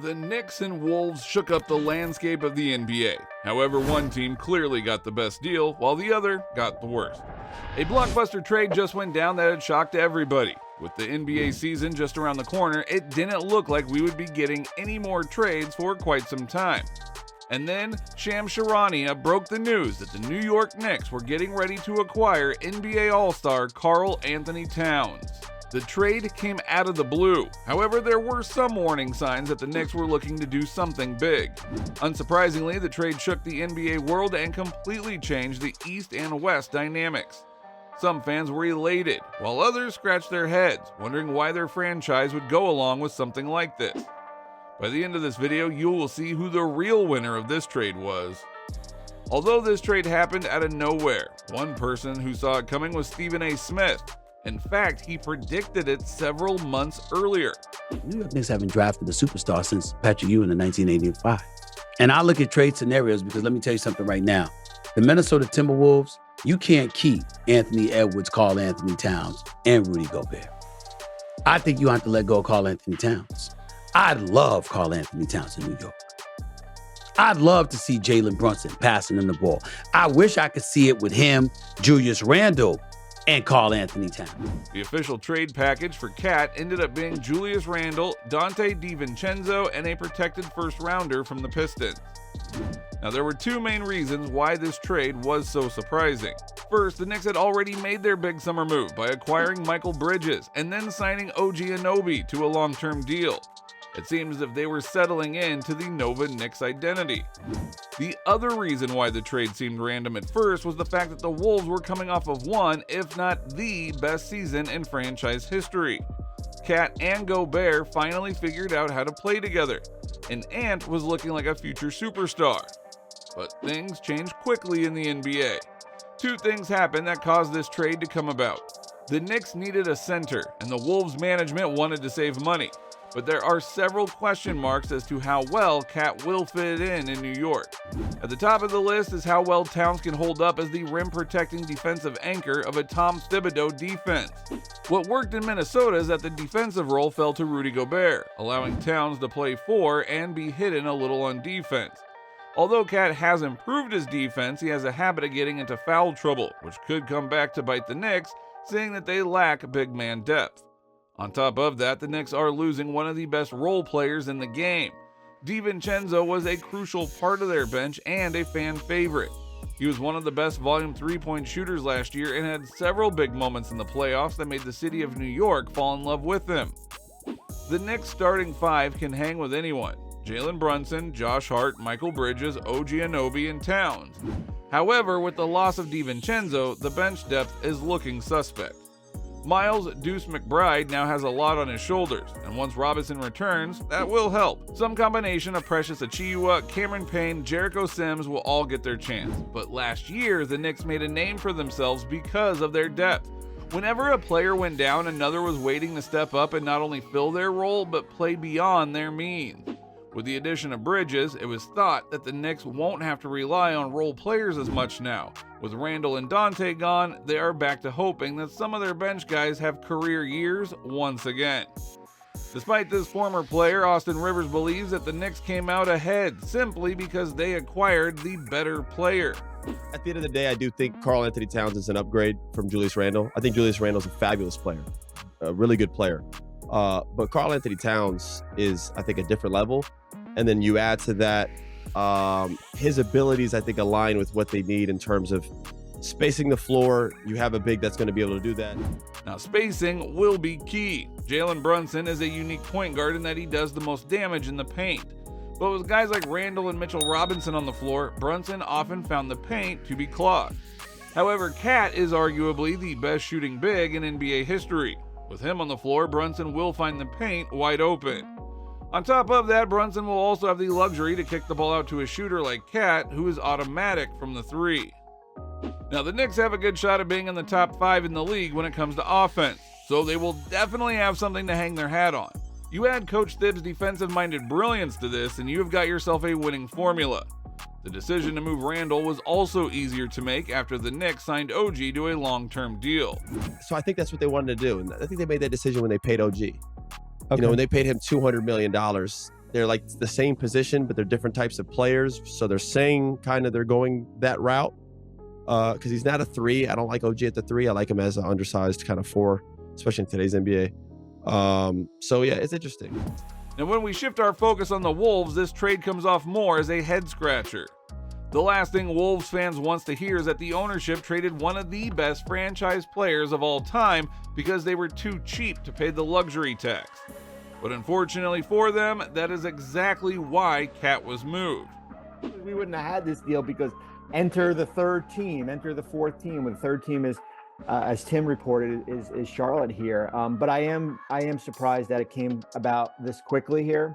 The Knicks and Wolves shook up the landscape of the NBA. However, one team clearly got the best deal, while the other got the worst. A blockbuster trade just went down that had shocked everybody. With the NBA season just around the corner, it didn't look like we would be getting any more trades for quite some time. And then, Shams Charania broke the news that the New York Knicks were getting ready to acquire NBA All-Star Karl Anthony Towns. The trade came out of the blue. However, there were some warning signs that the Knicks were looking to do something big. Unsurprisingly, the trade shook the NBA world and completely changed the East and West dynamics. Some fans were elated, while others scratched their heads, wondering why their franchise would go along with something like this. By the end of this video, you will see who the real winner of this trade was. Although this trade happened out of nowhere, one person who saw it coming was Stephen A. Smith. In fact, he predicted it several months earlier. New York Knicks haven't drafted a superstar since Patrick Ewing in 1985. And I look at trade scenarios because let me tell you something right now. The Minnesota Timberwolves, you can't keep Anthony Edwards, Karl Anthony Towns, and Rudy Gobert. I think you have to let go of Karl Anthony Towns. I'd love Karl Anthony Towns in New York. I'd love to see Jalen Brunson passing him the ball. I wish I could see it with him, Julius Randle, and Karl Anthony Towns. The official trade package for KAT ended up being Julius Randle, Donte DiVincenzo, and a protected first-rounder from the Pistons. Now, there were two main reasons why this trade was so surprising. First, the Knicks had already made their big summer move by acquiring Mikal Bridges and then signing OG Anunoby to a long-term deal. It seems as if they were settling into the Nova Knicks identity. The other reason why the trade seemed random at first was the fact that the Wolves were coming off of one, if not the best season in franchise history. KAT and Gobert finally figured out how to play together, and Ant was looking like a future superstar. But things changed quickly in the NBA. Two things happened that caused this trade to come about. The Knicks needed a center, and the Wolves management wanted to save money. But there are several question marks as to how well KAT will fit in New York. At the top of the list is how well Towns can hold up as the rim-protecting defensive anchor of a Tom Thibodeau defense. What worked in Minnesota is that the defensive role fell to Rudy Gobert, allowing Towns to play 4 and be hidden a little on defense. Although KAT has improved his defense, he has a habit of getting into foul trouble, which could come back to bite the Knicks, seeing that they lack big man depth. On top of that, the Knicks are losing one of the best role players in the game. DiVincenzo was a crucial part of their bench and a fan favorite. He was one of the best volume three-point shooters last year and had several big moments in the playoffs that made the city of New York fall in love with him. The Knicks starting 5 can hang with anyone: Jalen Brunson, Josh Hart, Mikal Bridges, OG Anunoby, and Towns. However, with the loss of DiVincenzo, the bench depth is looking suspect. Miles Deuce McBride now has a lot on his shoulders, and once Robinson returns, that will help. Some combination of Precious Achiuwa, Cameron Payne, Jericho Sims will all get their chance. But last year, the Knicks made a name for themselves because of their depth. Whenever a player went down, another was waiting to step up and not only fill their role, but play beyond their means. With the addition of Bridges, it was thought that the Knicks won't have to rely on role players as much now. With Randle and Donte gone, they are back to hoping that some of their bench guys have career years once again. Despite this former player, Austin Rivers believes that the Knicks came out ahead simply because they acquired the better player. At the end of the day, I do think Karl Anthony Towns is an upgrade from Julius Randle. I think Julius Randle's a fabulous player, a really good player. But Karl Anthony Towns is, I think, a different level. And then you add to that, his abilities, I think, align with what they need in terms of spacing the floor. You have a big that's going to be able to do that. Now, spacing will be key. Jalen Brunson is a unique point guard in that he does the most damage in the paint. But with guys like Randle and Mitchell Robinson on the floor, Brunson often found the paint to be clogged. However, KAT is arguably the best shooting big in NBA history. With him on the floor, Brunson will find the paint wide open. On top of that, Brunson will also have the luxury to kick the ball out to a shooter like KAT, who is automatic from the 3. Now, the Knicks have a good shot at being in the top 5 in the league when it comes to offense, so they will definitely have something to hang their hat on. You add Coach Thibs' defensive-minded brilliance to this, and you have got yourself a winning formula. The decision to move Randle was also easier to make after the Knicks signed OG to a long-term deal. So I think that's what they wanted to do, and I think they made that decision when they paid OG. Okay. You know, when they paid him $200 million, they're like the same position, but they're different types of players. So they're saying kind of they're going that route because he's not a 3. I don't like OG at the 3. I like him as an undersized kind of 4, especially in today's NBA. So yeah, it's interesting. Now, when we shift our focus on the Wolves, this trade comes off more as a head-scratcher. The last thing Wolves fans wants to hear is that the ownership traded one of the best franchise players of all time because they were too cheap to pay the luxury tax. But unfortunately for them, that is exactly why Cat was moved. We wouldn't have had this deal because enter the third team, enter the fourth team. When the third team is, as Tim reported, is Charlotte here. But I am surprised that it came about this quickly here.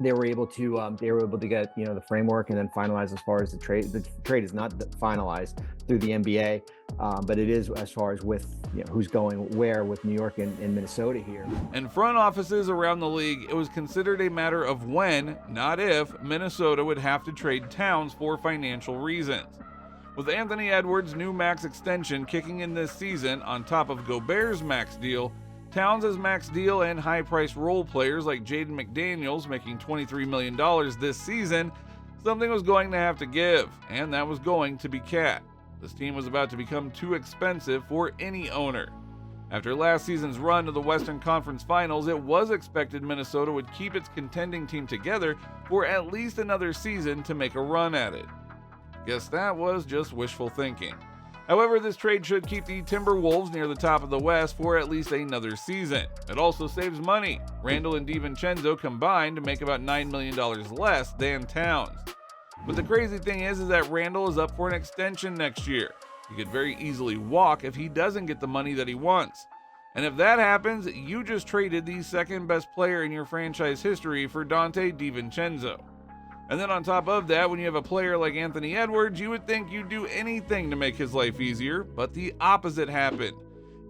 They were able to get the framework and then finalize as far as the trade. The trade is not finalized through the NBA, but it is as far as with who's going where with New York and Minnesota here. In front offices around the league, it was considered a matter of when, not if, Minnesota would have to trade Towns for financial reasons. With Anthony Edwards' new max extension kicking in this season on top of Gobert's max deal, Towns' max deal and high-priced role players like Jaden McDaniels making $23 million this season, something was going to have to give, and that was going to be Cat. This team was about to become too expensive for any owner. After last season's run to the Western Conference Finals, it was expected Minnesota would keep its contending team together for at least another season to make a run at it. Guess that was just wishful thinking. However, this trade should keep the Timberwolves near the top of the West for at least another season. It also saves money. Randle and DiVincenzo combined make about $9 million less than Towns. But the crazy thing is that Randle is up for an extension next year. He could very easily walk if he doesn't get the money that he wants. And if that happens, you just traded the second best player in your franchise history for Donte DiVincenzo. And then on top of that, when you have a player like Anthony Edwards, you would think you'd do anything to make his life easier, but the opposite happened.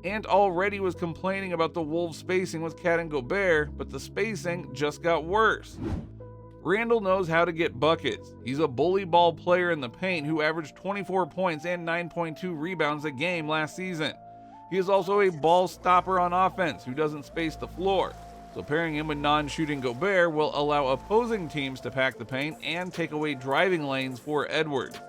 Ant already was complaining about the Wolves' spacing with Cat and Gobert, but the spacing just got worse. Randle knows how to get buckets. He's a bully ball player in the paint who averaged 24 points and 9.2 rebounds a game last season. He is also a ball stopper on offense who doesn't space the floor. So pairing him with non-shooting Gobert will allow opposing teams to pack the paint and take away driving lanes for Edwards.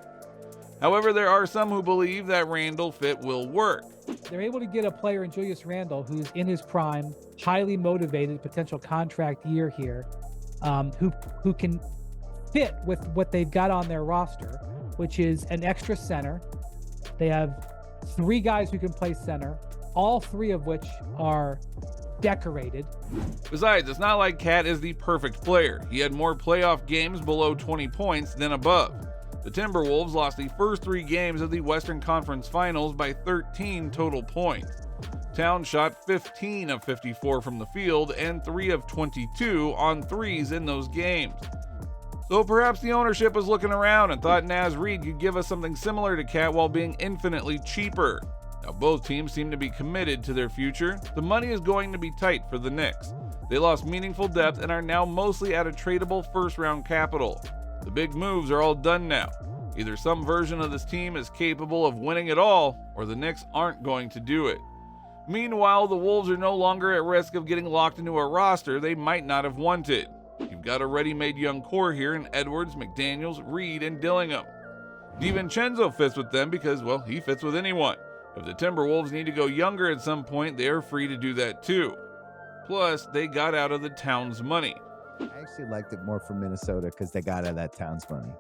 However, there are some who believe that Randle fit will work. They're able to get a player in Julius Randle who's in his prime, highly motivated, potential contract year here, who can fit with what they've got on their roster, which is an extra center. They have 3 guys who can play center, all 3 of which are decorated. Besides, it's not like Cat is the perfect player. He had more playoff games below 20 points than above. The Timberwolves lost the first 3 games of the Western Conference Finals by 13 total points. Towns shot 15 of 54 from the field and 3 of 22 on threes in those games. So perhaps the ownership was looking around and thought Naz Reid could give us something similar to Cat while being infinitely cheaper. Now both teams seem to be committed to their future. The money is going to be tight for the Knicks. They lost meaningful depth and are now mostly at a tradable first-round capital. The big moves are all done now. Either some version of this team is capable of winning it all, or the Knicks aren't going to do it. Meanwhile, the Wolves are no longer at risk of getting locked into a roster they might not have wanted. You've got a ready-made young core here in Edwards, McDaniels, Reed, and Dillingham. DiVincenzo fits with them because, well, he fits with anyone. If the Timberwolves need to go younger at some point, they are free to do that too. Plus, they got out of the Towns money. I actually liked it more for Minnesota because they got out of that Towns money.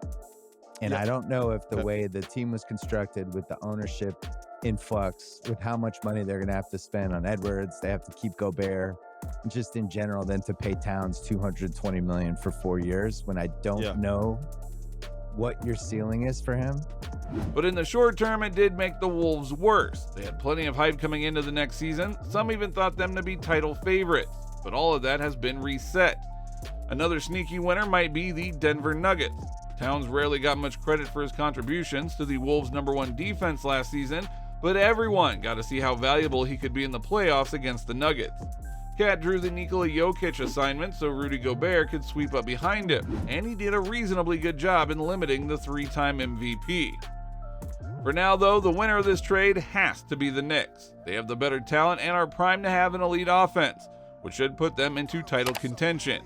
And I don't know if the way the team was constructed with the ownership in flux, with how much money they're going to have to spend on Edwards, they have to keep Gobert, just in general, then to pay Towns $220 million for 4 years when I don't know what your ceiling is for him. But in the short term, it did make the Wolves worse. They had plenty of hype coming into the next season. Some even thought them to be title favorites, but all of that has been reset. Another sneaky winner might be the Denver Nuggets. Towns rarely got much credit for his contributions to the Wolves' #1 defense last season, but everyone got to see how valuable he could be in the playoffs against the Nuggets. Cat drew the Nikola Jokic assignment so Rudy Gobert could sweep up behind him, and he did a reasonably good job in limiting the 3-time MVP. For now, though, the winner of this trade has to be the Knicks. They have the better talent and are primed to have an elite offense, which should put them into title contention.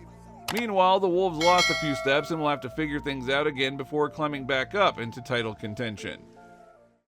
Meanwhile, the Wolves lost a few steps and will have to figure things out again before climbing back up into title contention.